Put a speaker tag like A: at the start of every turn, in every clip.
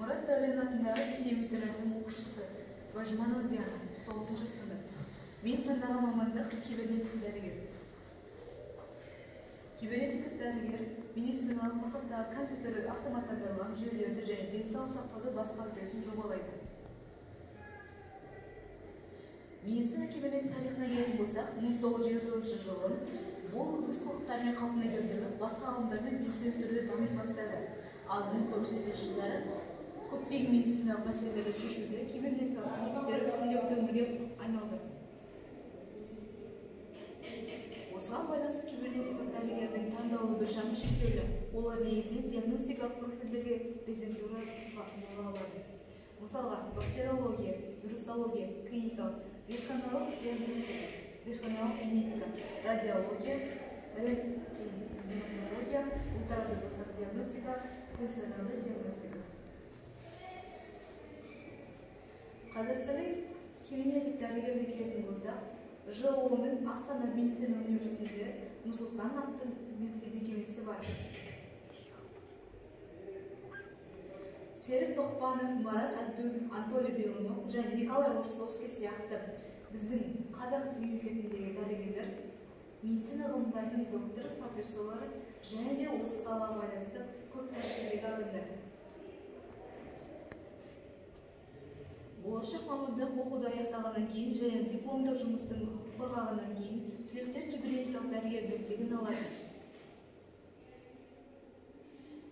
A: Мурат Дәулет атындағы мектеп-интернаттың оқушысы Важманова Диана, 9-шы сынып. Мен таңдаған мамандық кибернетик дәрігер. Кибернетик дәрігер медициналық мақсаттағы компьютерлік автоматтандырылған жүйелерді және денсаулық сақтауды басқару жүйесін жобалайды. Медицина кибернетик тарихына келетін болсақ, 1929 жылы бұл өз құқықтарымен қалпына келтіріліп, басқа ғылымдармен белсенді түрде дами бастады. Ал 1980 жылдары көптеген медициналық мәселелерді шешуде кибернетикалық принциптері күнделікті өмірге айналды. Осыған байланысты кибернетикалық дәрігердің таңдауы біршама шектеулі. Олар негізінен диагностикалық профильдерге резидентура бола алады. Мысалға, бактериология, вирусология, клиникалық, зертханалық диагностика, зертханалық генетика, радиология, рентгенология, ультрадыбыстық диагностика, функционалды диагностика. Қазақстанның кибернетик дәрігеріне келетін болсақ, ЖО-ның Астана медицина университетінде Нұрсұлтан атты мекемесі бар. Серік Тоқпанов, Марат Әбдуев, Анатолий Белунов және Николай Орсовский сияқты біздің қазақ мемлекетіндегі дәрігерлер, медицина ғылымдарының доктор, профессорлары және де осы салаға байланысты көп тәжірибелі адамдар. Болашақ мамандық оқуды аяқтағаннан кейін және дипломдық жұмыстың қорғағаннан кейін түлектер кибернетикалық дәрігер біліктілігін алады.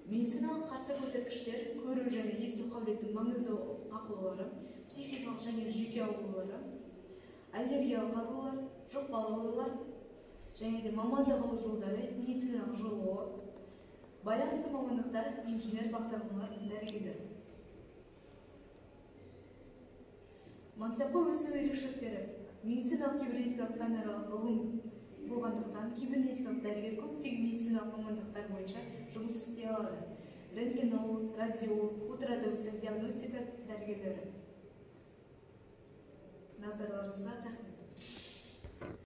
A: Медициналық қарсы көрсеткіштер, көру және есту қабілеттің маңызды ақаулары, психикалық және жүйке аурулары, аллергиялық аурулар, жұқпалы аурулар және де мамандық алу жолдары, медициналық жолы, байланысты мамандықтар, инженер бағдарламалар, дәрігерлер. Мансапқа өсу ерекшеліктері. Медициналық кибернетикалық пәнаралық ғылым болғандықтан кибернетикалық дәрігер көптеген медициналық мамандықтар бойынша жұмыс істей алады. Рентгенолог, радиолог, ультрадыбыстық диагностика дәрігерлері. Назарларыңызға рахмет.